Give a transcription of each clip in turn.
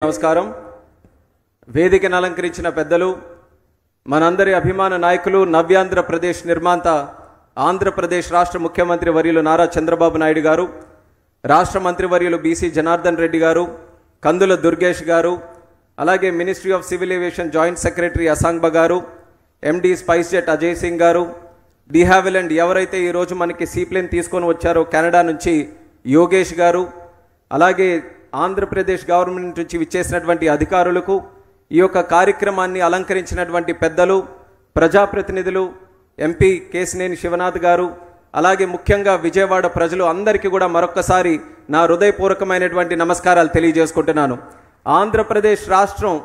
నమస్కారం. వేదికను అలంకరించిన పెద్దలు, మనందరి అభిమాన నాయకులు, నవ్యాంధ్రప్రదేశ్ నిర్మాత, ఆంధ్రప్రదేశ్ రాష్ట్ర ముఖ్యమంత్రి వర్యులు నారా చంద్రబాబు నాయుడు గారు, రాష్ట్ర మంత్రివర్యులు బీసీ జనార్దన్ రెడ్డి గారు, కందుల దుర్గేష్ గారు, అలాగే ministry of civil aviation joint secretary Asangba గారు, MD SpiceJet Ajay Singh గారు, డి హ్యావిలండ్ ఎవరైతే ఈరోజు మనకి సీప్లేన్ తీసుకొని వచ్చారో కెనడా నుంచి యోగేష్ గారు, అలాగే ఆంధ్రప్రదేశ్ గవర్నమెంట్ నుంచి విచ్చేసినటువంటి అధికారులకు, ఈ యొక్క కార్యక్రమాన్ని అలంకరించినటువంటి పెద్దలు, ప్రజాప్రతినిధులు, ఎంపీ కేశినేని శివనాథ్ గారు, అలాగే ముఖ్యంగా విజయవాడ ప్రజలు అందరికీ కూడా మరొక్కసారి నా హృదయపూర్వకమైనటువంటి నమస్కారాలు తెలియజేసుకుంటున్నాను. ఆంధ్రప్రదేశ్ రాష్ట్రం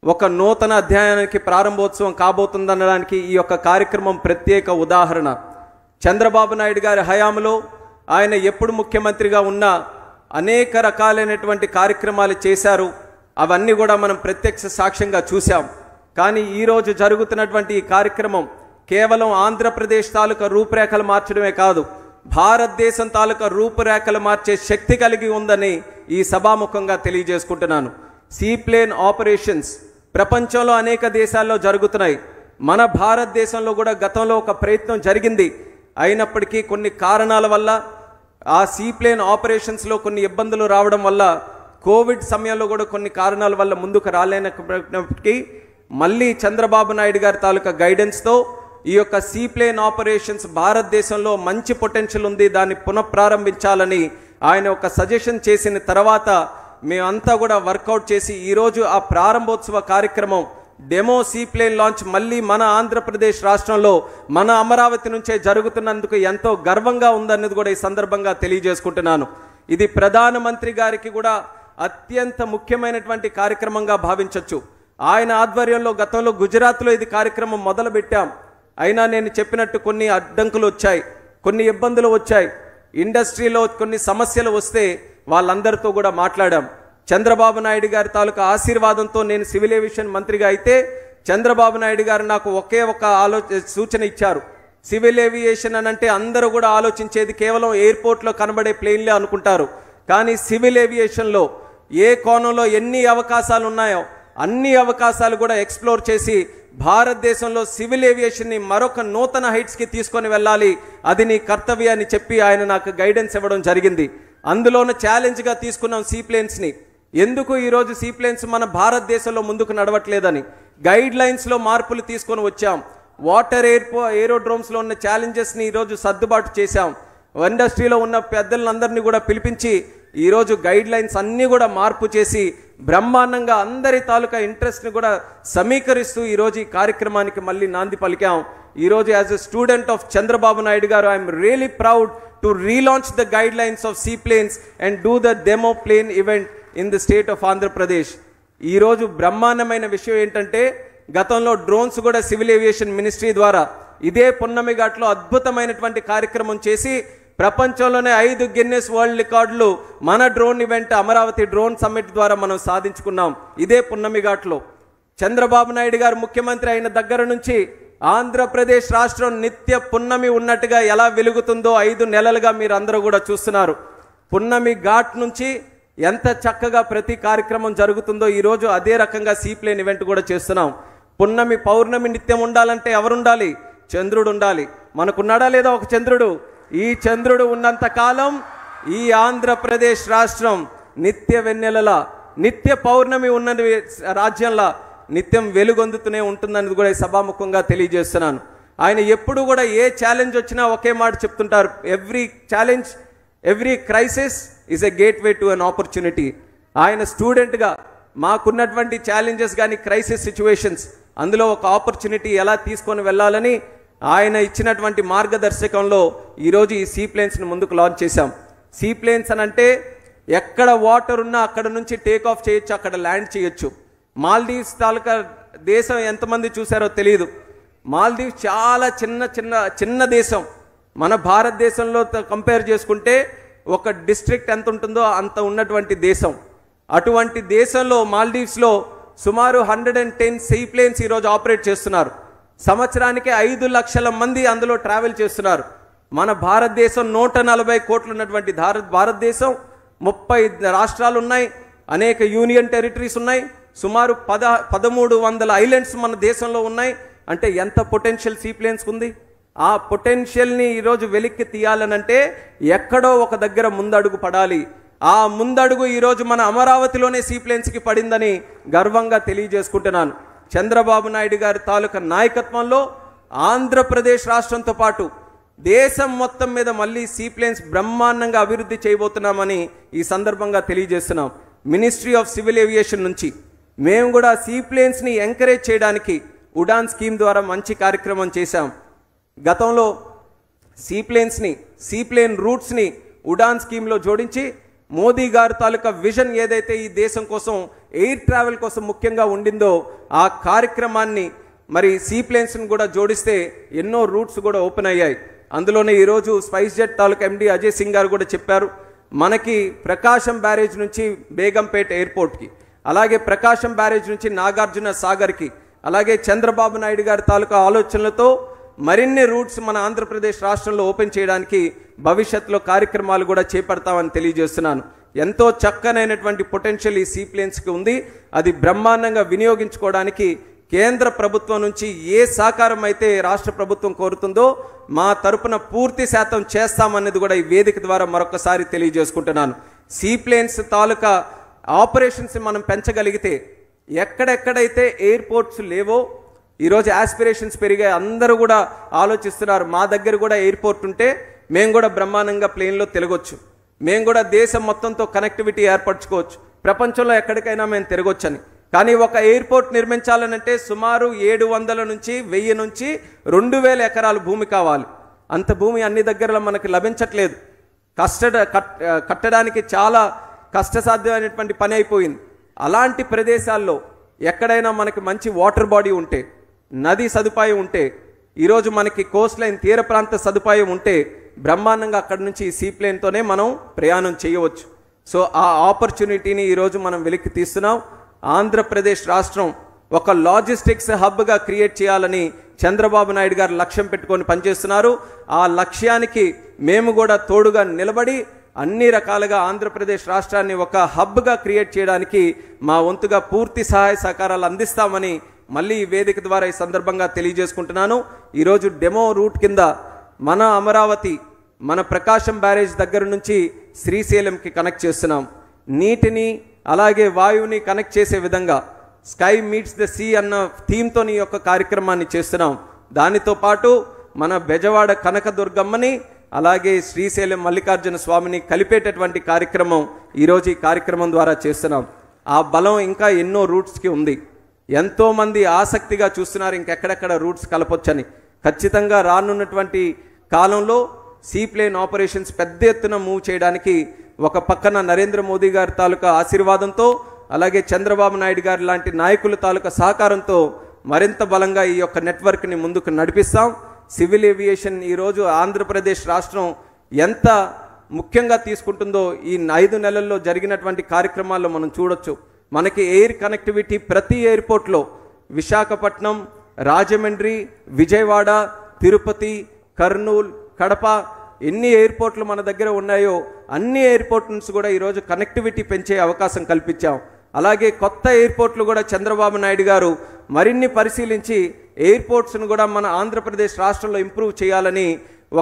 ఒక నూతన అధ్యాయానికి ప్రారంభోత్సవం కాబోతుందనడానికి ఈ యొక్క కార్యక్రమం ప్రత్యేక ఉదాహరణ. చంద్రబాబు నాయుడు గారి హయాంలో ఆయన ఎప్పుడు ముఖ్యమంత్రిగా ఉన్నా అనేక రకాలైనటువంటి కార్యక్రమాలు చేశారు. అవన్నీ కూడా మనం ప్రత్యక్ష సాక్ష్యంగా చూసాం. కానీ ఈరోజు జరుగుతున్నటువంటి ఈ కార్యక్రమం కేవలం ఆంధ్రప్రదేశ్ తాలూకా రూపురేఖలు మార్చడమే కాదు, భారతదేశం తాలూకా రూపురేఖలు మార్చే శక్తి కలిగి ఉందని ఈ సభాముఖంగా తెలియజేసుకుంటున్నాను. సీప్లేన్ ఆపరేషన్స్ ప్రపంచంలో అనేక దేశాల్లో జరుగుతున్నాయి. మన భారతదేశంలో కూడా గతంలో ఒక ప్రయత్నం జరిగింది. అయినప్పటికీ కొన్ని కారణాల వల్ల, ఆ సీప్లేన్ ఆపరేషన్స్లో కొన్ని ఇబ్బందులు రావడం వల్ల, కోవిడ్ సమయంలో కూడా కొన్ని కారణాల వల్ల ముందుకు రాలేనప్పటికీ మళ్ళీ చంద్రబాబు నాయుడు గారి తాలూకా గైడెన్స్తో ఈ యొక్క సీప్లేన్ ఆపరేషన్స్ భారతదేశంలో మంచి పొటెన్షియల్ ఉంది, దాన్ని పునఃప్రారంభించాలని ఆయన ఒక సజెషన్ చేసిన తర్వాత మేమంతా కూడా వర్కౌట్ చేసి ఈరోజు ఆ ప్రారంభోత్సవ కార్యక్రమం డెమో సీప్లేన్ లాంచ్ మళ్ళీ మన ఆంధ్రప్రదేశ్ రాష్ట్రంలో మన అమరావతి నుంచే జరుగుతున్నందుకు ఎంతో గర్వంగా ఉందన్నది కూడా ఈ సందర్భంగా తెలియజేసుకుంటున్నాను. ఇది ప్రధానమంత్రి గారికి కూడా అత్యంత ముఖ్యమైనటువంటి కార్యక్రమంగా భావించవచ్చు. ఆయన ఆధ్వర్యంలో గతంలో గుజరాత్లో ఇది కార్యక్రమం మొదలుపెట్టాం. అయినా నేను చెప్పినట్టు కొన్ని అడ్డంకులు వచ్చాయి, కొన్ని ఇబ్బందులు వచ్చాయి, ఇండస్ట్రీలో కొన్ని సమస్యలు వస్తే వాళ్ళందరితో కూడా మాట్లాడాం. చంద్రబాబు నాయుడు గారి తాలూకా ఆశీర్వాదంతో నేను సివిల్ ఏవియేషన్ మంత్రిగా అయితే చంద్రబాబు నాయుడు గారు నాకు ఒకే ఒక సూచన ఇచ్చారు. సివిల్ ఏవియేషన్ అని అంటే అందరూ కూడా ఆలోచించేది కేవలం ఎయిర్పోర్ట్లో కనబడే ప్లేన్లే అనుకుంటారు. కానీ సివిల్ ఏవియేషన్లో ఏ కోణంలో ఎన్ని అవకాశాలు ఉన్నాయో అన్ని అవకాశాలు కూడా ఎక్స్ప్లోర్ చేసి భారతదేశంలో సివిల్ ఏవియేషన్ని మరొక నూతన హైట్స్కి తీసుకొని వెళ్ళాలి, అది నీ కర్తవ్యం అని చెప్పి ఆయన నాకు గైడెన్స్ ఇవ్వడం జరిగింది. అందులోనూ ఛాలెంజ్గా తీసుకున్నాం సీప్లేన్స్ని. ఎందుకు ఈరోజు సీప్లేన్స్ మన భారతదేశంలో ముందుకు నడవట్లేదని గైడ్ లైన్స్లో మార్పులు తీసుకొని వచ్చాం. వాటర్ ఏరోడ్రోమ్స్లో ఉన్న ఛాలెంజెస్ని ఈరోజు సర్దుబాటు చేశాం. ఇండస్ట్రీలో ఉన్న పెద్దలందరినీ కూడా పిలిపించి ఈరోజు గైడ్ లైన్స్ అన్నీ కూడా మార్పు చేసి బ్రహ్మాండంగా అందరి తాలూకా ఇంట్రెస్ట్ని కూడా సమీకరిస్తూ ఈరోజు ఈ కార్యక్రమానికి మళ్ళీ నాంది పలికాం. ఈరోజు as a student of Chandrababu Naidu గారు I'm really proud to relaunch the guidelines of seaplanes and do the demo plane event in the state of Andhra Pradesh. ఈ రోజు బ్రహ్మాండమైన విషయం ఏంటంటే గతంలో డ్రోన్స్ కూడా సివిల్ ఏవియేషన్ మినిస్ట్రీ ద్వారా ఇదే పున్నమి ఘాట్లో అద్భుతమైనటువంటి కార్యక్రమం చేసి ప్రపంచంలోనే 5 గిన్నెస్ వరల్డ్ రికార్డులు మన drone event Amaravati drone summit ద్వారా మనం సాధించుకున్నాం. ఇదే పున్నమి ఘాట్లో చంద్రబాబు నాయుడు గారు ముఖ్యమంత్రి అయిన దగ్గర నుంచి ఆంధ్రప్రదేశ్ రాష్ట్రం నిత్య పున్నమి ఉన్నట్టుగా ఎలా వెలుగుతుందో 5 నెలలుగా మీరు అందరూ కూడా చూస్తున్నారు. పున్నమి ఘాట్ నుంచి ఎంత చక్కగా ప్రతి కార్యక్రమం జరుగుతుందో ఈరోజు అదే రకంగా సీప్లేన్ ఈవెంట్ కూడా చేస్తున్నాం. పున్నమి పౌర్ణమి నిత్యం ఉండాలంటే ఎవరుండాలి? చంద్రుడు ఉండాలి. మనకున్నాడా లేదా ఒక చంద్రుడు? ఈ చంద్రుడు ఉన్నంత కాలం ఈ ఆంధ్రప్రదేశ్ రాష్ట్రం నిత్య వెన్నెలలా, నిత్య పౌర్ణమి ఉన్న రాజ్యంలా నిత్యం వెలుగొందుతూనే ఉంటుందని కూడా ఈ సభాముఖంగా తెలియజేస్తున్నాను. ఆయన ఎప్పుడు కూడా ఏ ఛాలెంజ్ వచ్చినా ఒకే మాట చెప్తుంటారు, every challenge, every crisis is a gateway to an opportunity. ఆయన స్టూడెంట్గా మాకున్నటువంటి ఛాలెంజెస్ కానీ క్రైసిస్ సిచ్యువేషన్స్, అందులో ఒక ఆపర్చునిటీ ఎలా తీసుకొని వెళ్ళాలని ఆయన ఇచ్చినటువంటి మార్గదర్శకంలో ఈరోజు ఈ సీప్లేన్స్ని ముందుకు లాంచ్ చేశాం. సీప్లేన్స్ అని అంటే ఎక్కడ వాటర్ ఉన్నా అక్కడ నుంచి టేక్ ఆఫ్ చేయొచ్చు, అక్కడ ల్యాండ్ చేయొచ్చు. మాల్దీవ్స్ తాలూకా దేశం ఎంతమంది చూసారో తెలియదు. మాల్దీవ్స్ చాలా చిన్న దేశం. మన భారతదేశంలో కంపేర్ చేసుకుంటే ఒక డిస్ట్రిక్ట్ ఎంత ఉంటుందో అంత ఉన్నటువంటి దేశం. అటువంటి దేశంలో మాల్దీవ్స్లో సుమారు 110 సీప్లేన్స్ ఈరోజు ఆపరేట్ చేస్తున్నారు. సంవత్సరానికి 5 లక్షల మంది అందులో ట్రావెల్ చేస్తున్నారు. మన భారతదేశం 140 కోట్లు ఉన్నటువంటి భారతదేశం 30 రాష్ట్రాలు ఉన్నాయి, అనేక యూనియన్ టెరిటరీస్ ఉన్నాయి, సుమారు 1300 ఐలాండ్స్ మన దేశంలో ఉన్నాయి. అంటే ఎంత పొటెన్షియల్ సీప్లేన్స్ ఉంది. ఆ పొటెన్షియల్ని ఈరోజు వెలిక్కి తీయాలనంటే ఎక్కడో ఒక దగ్గర ముందడుగు పడాలి. ఆ ముందడుగు ఈరోజు మన అమరావతిలోనే సీప్లేన్స్కి పడిందని గర్వంగా తెలియజేసుకుంటున్నాను. చంద్రబాబు నాయుడు గారి తాలూకా నాయకత్వంలో ఆంధ్రప్రదేశ్ రాష్ట్రంతో పాటు దేశం మొత్తం మీద మళ్ళీ సీప్లేన్స్ బ్రహ్మాండంగా అభివృద్ధి చేయబోతున్నామని ఈ సందర్భంగా తెలియజేస్తున్నాం. మినిస్ట్రీ ఆఫ్ సివిల్ ఏవియేషన్ నుంచి మేము కూడా సీప్లేన్స్ని ఎంకరేజ్ చేయడానికి ఉడాన్ స్కీమ్ ద్వారా మంచి కార్యక్రమం చేశాం. గతంలో సీప్లేన్ రూట్స్ని ఉడాన్ స్కీమ్లో జోడించి మోదీ గారి తాలూకా విజన్ ఏదైతే ఈ దేశం కోసం ఎయిర్ ట్రావెల్ కోసం ముఖ్యంగా ఉండిందో ఆ కార్యక్రమాన్ని మరి సీప్లేన్స్ని కూడా జోడిస్తే ఎన్నో రూట్స్ కూడా ఓపెన్ అయ్యాయి. అందులోనే ఈరోజు స్పైస్ జెట్ తాలూకా ఎండి అజయ్ సింగ్ గారు కూడా చెప్పారు, మనకి ప్రకాశం బ్యారేజ్ నుంచి బేగంపేట ఎయిర్పోర్ట్కి, అలాగే ప్రకాశం బ్యారేజ్ నుంచి నాగార్జున సాగర్కి, అలాగే చంద్రబాబు నాయుడు గారి తాలూకా ఆలోచనలతో మరిన్ని రూట్స్ మన ఆంధ్రప్రదేశ్ రాష్ట్రంలో ఓపెన్ చేయడానికి భవిష్యత్తులో కార్యక్రమాలు కూడా చేపడతామని తెలియజేస్తున్నాను. ఎంతో చక్కనైనటువంటి పొటెన్షియల్ ఈ సీప్లేన్స్కి ఉంది. అది బ్రహ్మాండంగా వినియోగించుకోవడానికి కేంద్ర ప్రభుత్వం నుంచి ఏ సహకారం అయితే రాష్ట్ర ప్రభుత్వం కోరుతుందో మా తరపున పూర్తి శాతం చేస్తామన్నది కూడా ఈ వేదిక ద్వారా మరొకసారి తెలియజేసుకుంటున్నాను. సీప్లేన్స్ తాలూకా ఆపరేషన్స్ మనం పెంచగలిగితే ఎక్కడెక్కడైతే ఎయిర్పోర్ట్స్ లేవో ఈరోజు ఆస్పిరేషన్స్ పెరిగాయి. అందరూ కూడా ఆలోచిస్తున్నారు, మా దగ్గర కూడా ఎయిర్పోర్ట్ ఉంటే మేము కూడా బ్రహ్మాండంగా ప్లేన్లో తిరగొచ్చు, మేము కూడా దేశం మొత్తంతో కనెక్టివిటీ ఏర్పరచుకోవచ్చు, ప్రపంచంలో ఎక్కడికైనా మేము తిరగొచ్చని. కానీ ఒక ఎయిర్పోర్ట్ నిర్మించాలనంటే సుమారు 700 నుంచి 1000 నుంచి 2000 ఎకరాల భూమి కావాలి. అంత భూమి అన్ని దగ్గరలో మనకి లభించట్లేదు. కట్టడానికి చాలా కష్టసాధ్యమైనటువంటి పని అయిపోయింది. అలాంటి ప్రదేశాల్లో ఎక్కడైనా మనకి మంచి వాటర్ బాడీ ఉంటే, నది సదుపాయం ఉంటే, ఈరోజు మనకి కోస్ట్ లైన్ తీర ప్రాంత సదుపాయం ఉంటే బ్రహ్మాండంగా అక్కడి నుంచి సీప్లేన్తోనే మనం ప్రయాణం చేయవచ్చు. సో ఆ ఆపర్చునిటీని ఈరోజు మనం వెలికి తీస్తున్నాం. ఆంధ్రప్రదేశ్ రాష్ట్రం ఒక లాజిస్టిక్స్ హబ్గా క్రియేట్ చేయాలని చంద్రబాబు నాయుడు గారు లక్ష్యం పెట్టుకొని పనిచేస్తున్నారు. ఆ లక్ష్యానికి మేము కూడా తోడుగా నిలబడి అన్ని రకాలుగా ఆంధ్రప్రదేశ్ రాష్ట్రాన్ని ఒక హబ్గా క్రియేట్ చేయడానికి మా వంతుగా పూర్తి సహాయ సహకారాలు అందిస్తామని మళ్ళీ ఈ వేదిక ద్వారా ఈ సందర్భంగా తెలియజేసుకుంటున్నాను. ఈరోజు డెమో రూట్ కింద మన అమరావతి, మన ప్రకాశం బ్యారేజ్ దగ్గర నుంచి శ్రీశైలంకి కనెక్ట్ చేస్తున్నాం. నీటిని అలాగే వాయువుని కనెక్ట్ చేసే విధంగా స్కై మీట్స్ ద సీ అన్న థీమ్తో ఈ యొక్క కార్యక్రమాన్ని చేస్తున్నాం. దానితో పాటు మన బెజవాడ కనకదుర్గమ్మని అలాగే శ్రీశైలం మల్లికార్జున స్వామిని కలిపేటటువంటి కార్యక్రమం ఈరోజు ఈ కార్యక్రమం ద్వారా చేస్తున్నాం. ఆ బలం ఇంకా ఎన్నో రూట్స్కి ఉంది. ఎంతోమంది ఆసక్తిగా చూస్తున్నారు ఇంకెక్కడెక్కడ రూట్స్ కలపొచ్చని. ఖచ్చితంగా రానున్నటువంటి కాలంలో సీప్లేన్ ఆపరేషన్స్ పెద్ద ఎత్తున మూవ్ చేయడానికి ఒక పక్కన నరేంద్ర మోదీ గారి తాలూకా ఆశీర్వాదంతో అలాగే చంద్రబాబు నాయుడు గారి లాంటి నాయకుల తాలూకా సహకారంతో మరింత బలంగా ఈ యొక్క నెట్వర్క్ని ముందుకు నడిపిస్తాం. సివిల్ ఏవియేషన్ ఈరోజు ఆంధ్రప్రదేశ్ రాష్ట్రం ఎంత ముఖ్యంగా తీసుకుంటుందో ఈ 5 నెలల్లో జరిగినటువంటి కార్యక్రమాల్లో మనం చూడొచ్చు. మనకి ఎయిర్ కనెక్టివిటీ ప్రతి ఎయిర్పోర్ట్లో విశాఖపట్నం, రాజమండ్రి, విజయవాడ, తిరుపతి, కర్నూలు, కడప ఎన్ని ఎయిర్పోర్ట్లు మన దగ్గర ఉన్నాయో అన్ని ఎయిర్పోర్ట్ నుంచి కూడా ఈరోజు కనెక్టివిటీ పెంచే అవకాశం కల్పించాం. అలాగే కొత్త ఎయిర్పోర్ట్లు కూడా చంద్రబాబు నాయుడు గారు మరిన్ని పరిశీలించి ఎయిర్పోర్ట్స్ను కూడా మన ఆంధ్రప్రదేశ్ రాష్ట్రంలో ఇంప్రూవ్ చేయాలని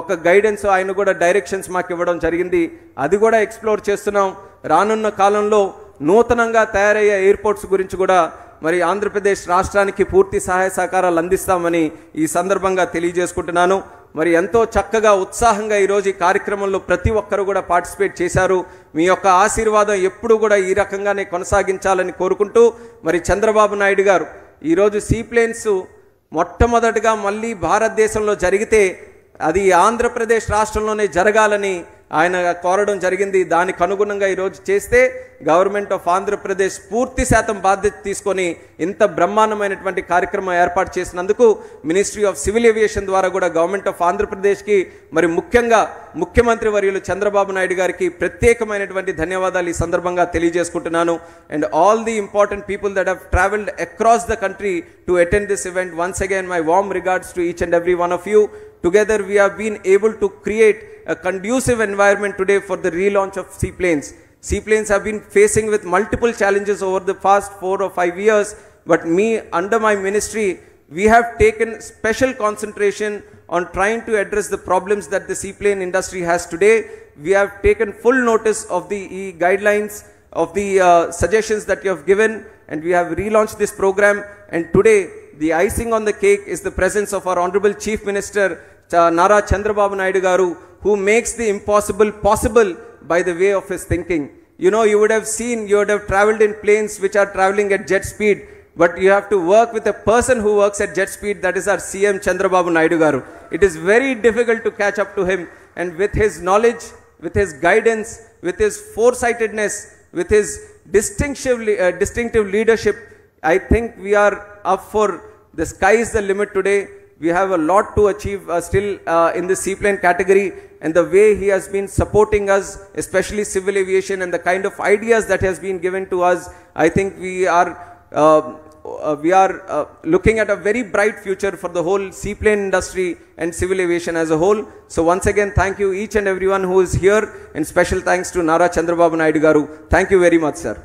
ఒక గైడెన్స్ ఆయన కూడా డైరెక్షన్స్ మాకు ఇవ్వడం జరిగింది. అది కూడా ఎక్స్ప్లోర్ చేస్తున్నాం. రానున్న కాలంలో నూతనంగా తయారయ్యే ఎయిర్పోర్ట్స్ గురించి కూడా మరి ఆంధ్రప్రదేశ్ రాష్ట్రానికి పూర్తి సహాయ సహకారాలు అందిస్తామని ఈ సందర్భంగా తెలియజేసుకుంటున్నాను. మరి ఎంతో చక్కగా ఉత్సాహంగా ఈరోజు ఈ కార్యక్రమంలో ప్రతి ఒక్కరు కూడా పార్టిసిపేట్ చేశారు. మీ యొక్క ఆశీర్వాదం ఎప్పుడు కూడా ఈ రకంగానే కొనసాగించాలని కోరుకుంటూ మరి చంద్రబాబు నాయుడు గారు ఈరోజు సీప్లేన్స్ మొట్టమొదటిగా మళ్ళీ భారతదేశంలో జరిగితే అది ఆంధ్రప్రదేశ్ రాష్ట్రంలోనే జరగాలని ఆయన కోరడం జరిగింది. దానికి అనుగుణంగా ఈరోజు చేస్తే గవర్నమెంట్ ఆఫ్ ఆంధ్రప్రదేశ్ పూర్తి శాతం బాధ్యత తీసుకొని ఇంత బ్రహ్మాండమైనటువంటి కార్యక్రమం ఏర్పాటు చేసినందుకు మినిస్ట్రీ ఆఫ్ సివిల్ ఏవియేషన్ ద్వారా కూడా గవర్నమెంట్ ఆఫ్ ఆంధ్రప్రదేశ్కి మరి ముఖ్యంగా ముఖ్యమంత్రి వర్యులు చంద్రబాబు నాయుడు గారికి ప్రత్యేకమైనటువంటి ధన్యవాదాలు ఈ సందర్భంగా తెలియజేసుకుంటున్నాను. And all the important people that have travelled across the country to attend this event, once again my warm regards to each and every one of you. Together we have been able to create a conducive environment today for the relaunch of seaplanes. Seaplanes have been facing with multiple challenges over the past 4 or 5 years, but under my ministry, we have taken special concentration on trying to address the problems that the seaplane industry has today. We have taken full notice of the guidelines, of the suggestions that you have given, and we have relaunched this program. And today, the icing on the cake is the presence of our Honorable Chief Minister, Nara Chandrababu Naidu Garu, who makes the impossible possible by the way of his thinking. You know, you would have traveled in planes which are traveling at jet speed, but you have to work with a person who works at jet speed, that is our CM Chandrababu Naidu Garu. It is very difficult to catch up to him, and with his knowledge, with his guidance, with his foresightedness, with his distinctive leadership, I think we are up for the sky is the limit today. We have a lot to achieve still in the seaplane category, and the way he has been supporting us, especially civil aviation, and the kind of ideas that has been given to us, I think we are looking at a very bright future for the whole seaplane industry and civil aviation as a whole. So once again, thank you each and everyone who is here, and special thanks to Nara Chandrababu Naidu Garu. Thank you very much, sir.